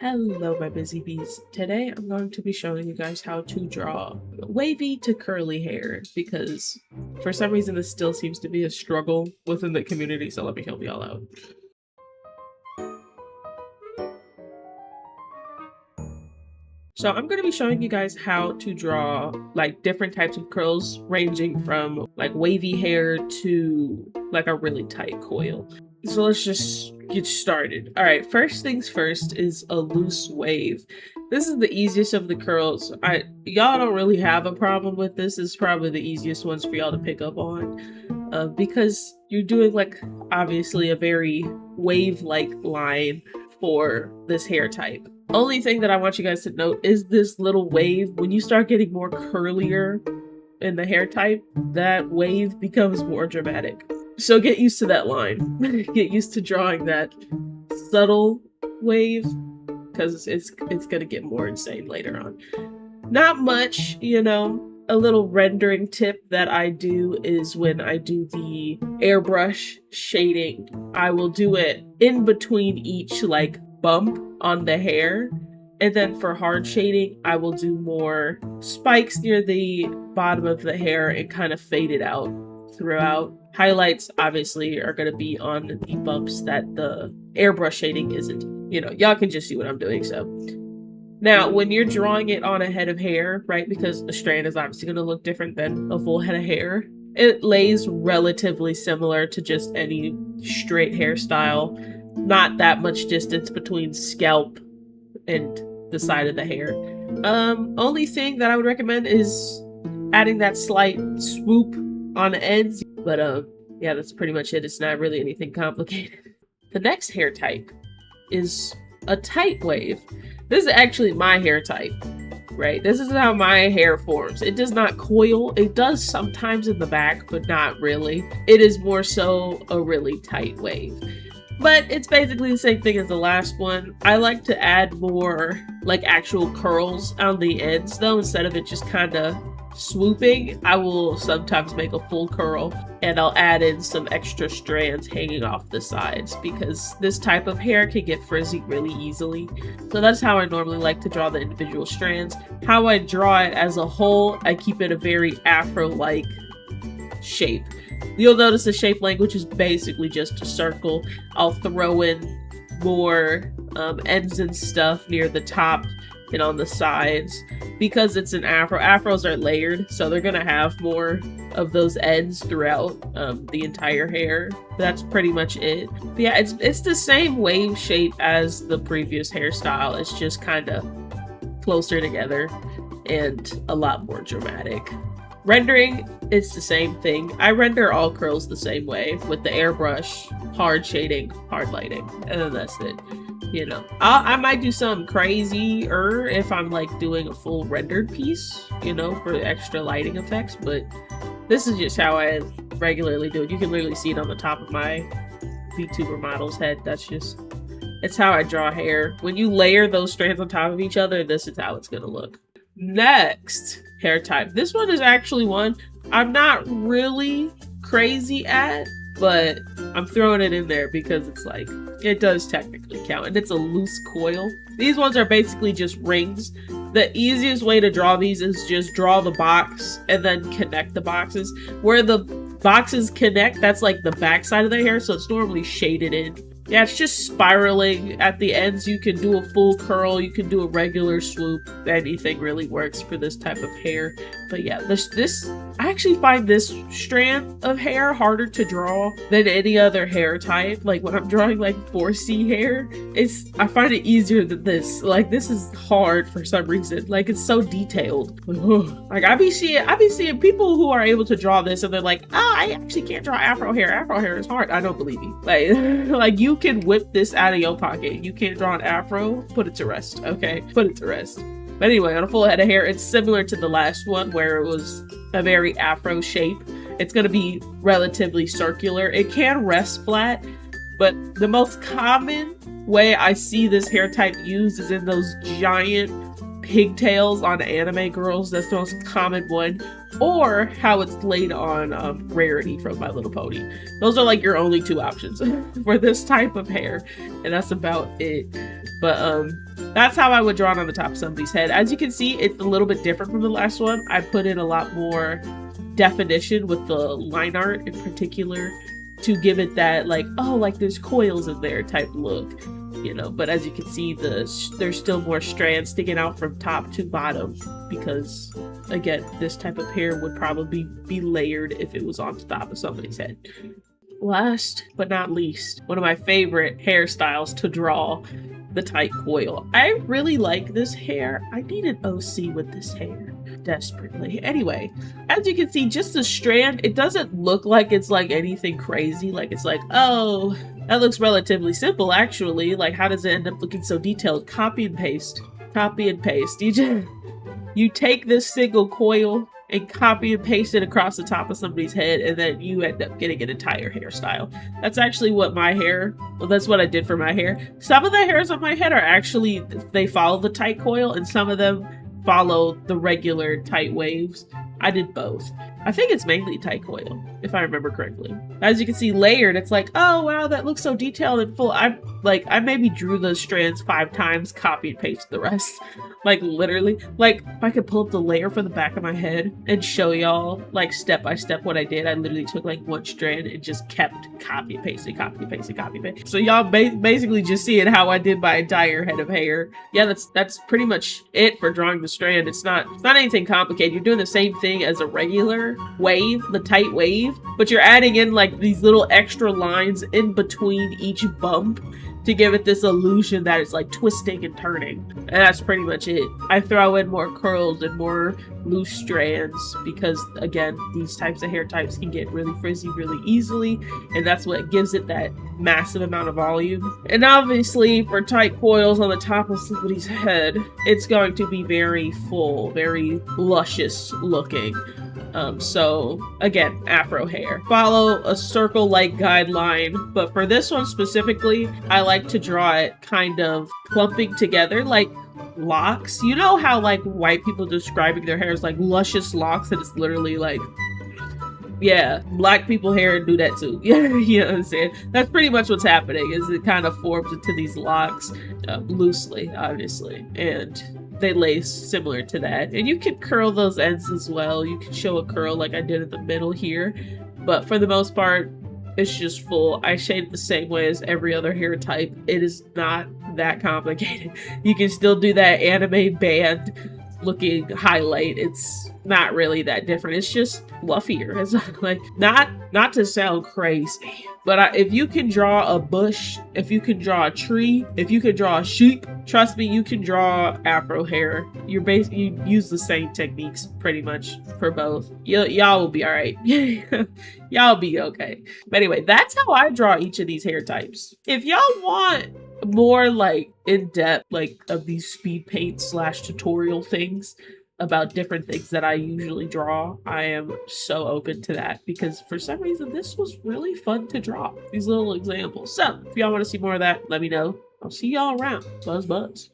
Hello, my busy bees. Today I'm going to be showing you guys how to draw wavy to curly hair because for some reason this still seems to be a struggle within the community, so let me help y'all out. So I'm going to be showing you guys how to draw like different types of curls ranging from like wavy hair to like a really tight coil. So let's just get started. All right, first things first is a loose wave. This is the easiest of the curls. Y'all don't really have a problem with this. It's probably the easiest ones for y'all to pick up on because you're doing like obviously a very wave-like line for this hair type. Only thing that I want you guys to note is this little wave. When you start getting more curlier in the hair type, that wave becomes more dramatic. So get used to that line. Get used to drawing that subtle wave because it's gonna get more insane later on. Not much, you know. A little rendering tip that I do is when I do the airbrush shading, I will do it in between each like bump on the hair. And then for hard shading, I will do more spikes near the bottom of the hair and kind of fade it out throughout. Highlights obviously are going to be on the bumps that the airbrush shading isn't. You know, y'all can just see what I'm doing. So now when you're drawing it on a head of hair, right, because a strand is obviously going to look different than a full head of hair, it lays relatively similar to just any straight hairstyle. Not that much distance between scalp and the side of the hair. Only thing that I would recommend is adding that slight swoop on the ends. But yeah, that's pretty much it. It's not really anything complicated. The next hair type is a tight wave. This is actually my hair type, right? This is how my hair forms. It does not coil. It does sometimes in the back, but not really. It is more so a really tight wave. But it's basically the same thing as the last one. I like to add more like actual curls on the ends though, instead of it just kind of swooping. I will sometimes make a full curl and I'll add in some extra strands hanging off the sides because this type of hair can get frizzy really easily. So that's how I normally like to draw the individual strands. How I draw it as a whole, I keep it a very afro-like shape. You'll notice the shape language is basically just a circle. I'll throw in more ends and stuff near the top and on the sides because it's an afro. Afros are layered, so they're gonna have more of those ends throughout the entire hair. That's pretty much it. But yeah, it's the same wave shape as the previous hairstyle. It's just kind of closer together and a lot more dramatic. Rendering, it's the same thing. I render all curls the same way with the airbrush, hard shading, hard lighting, and then that's it. You know, I might do something crazier if I'm like doing a full rendered piece, you know, for extra lighting effects, but this is just how I regularly do it. You can literally see it on the top of my VTuber model's head. It's how I draw hair. When you layer those strands on top of each other, this is how it's gonna look. Next hair type. This one is actually one I'm not really crazy at, but I'm throwing it in there because it's like, it does technically count, and it's a loose coil. These ones are basically just rings. The easiest way to draw these is just draw the box and then connect the boxes. Where the boxes connect, that's like the back side of the hair, so it's normally shaded in. Yeah, it's just spiraling at the ends. You can do a full curl, you can do a regular swoop. Anything really works for this type of hair. But yeah, I actually find this strand of hair harder to draw than any other hair type. Like when I'm drawing like 4C hair, I find it easier than this. Like this is hard for some reason. Like it's so detailed. Like I be seeing people who are able to draw this and they're like, I actually can't draw afro hair. Afro hair is hard. I don't believe you. Like you can whip this out of your pocket. You can't draw an afro, put it to rest, okay? Put it to rest. But anyway, on a full head of hair, it's similar to the last one where it was a very afro shape. It's going to be relatively circular. It can rest flat, but the most common way I see this hair type used is in those giant pigtails on anime girls. That's the most common one. or how it's laid on Rarity from My Little Pony. Those are like your only two options for this type of hair, and that's about it. But that's how I would draw it on the top of somebody's head. As you can see, it's a little bit different from the last one. I put in a lot more definition with the line art in particular to give it that like, oh, like there's coils in there type look, you know. But as you can see, there's still more strands sticking out from top to bottom because, again, this type of hair would probably be layered if it was on top of somebody's head. Last but not least, one of my favorite hairstyles to draw, the tight coil. I really like this hair. I need an OC with this hair desperately. Anyway, as you can see, just the strand, it doesn't look like it's like anything crazy. Like it's like, oh, that looks relatively simple actually. Like how does it end up looking so detailed? Copy and paste. Copy and paste. You take this single coil and copy and paste it across the top of somebody's head, and then you end up getting an entire hairstyle. That's actually what that's what I did for my hair. Some of the hairs on my head are actually, they follow the tight coil, and some of them follow the regular tight waves. I did both. I think it's mainly tight coil, if I remember correctly. As you can see, layered, it's like, oh wow, that looks so detailed and full. I maybe drew those strands 5 times, copy and paste the rest. Like literally, like if I could pull up the layer from the back of my head and show y'all like step by step what I did, I literally took like one strand and just kept copy and pasting, copy and pasting, copy and pasting. So y'all basically just seeing how I did my entire head of hair. Yeah, that's pretty much it for drawing the strand. It's not anything complicated. You're doing the same thing as a regular wave, the tight wave, but you're adding in like these little extra lines in between each bump to give it this illusion that it's like twisting and turning. And that's pretty much it. I throw in more curls and more loose strands because, again, these types of hair types can get really frizzy really easily, and that's what gives it that massive amount of volume. And obviously for tight coils on the top of somebody's head, it's going to be very full, very luscious looking. So again, afro hair. Follow a circle-like guideline, but for this one specifically, I like to draw it kind of clumping together like locks. You know how like white people describing their hair as like luscious locks, and it's literally like, yeah, black people hair do that too. Yeah, you know what I'm saying? That's pretty much what's happening, is it kind of forms into these locks, loosely, obviously, and they lay similar to that. And you can curl those ends as well. You can show a curl like I did in the middle here, but for the most part, it's just full. I shade it the same way as every other hair type. It is not that complicated. You can still do that anime band looking highlight. It's not really that different. It's just fluffier. It's like, not to sound crazy, but if you can draw a bush, if you can draw a tree, if you can draw a sheep, trust me, you can draw afro hair. You use the same techniques pretty much for both. Y'all will be all right. Y'all be okay. But anyway, that's how I draw each of these hair types. If y'all want more like in-depth like of these speed paint / tutorial things about different things that I usually draw, I am so open to that, because for some reason this was really fun to draw, these little examples. So if y'all want to see more of that, let me know. I'll see y'all around. Buzz.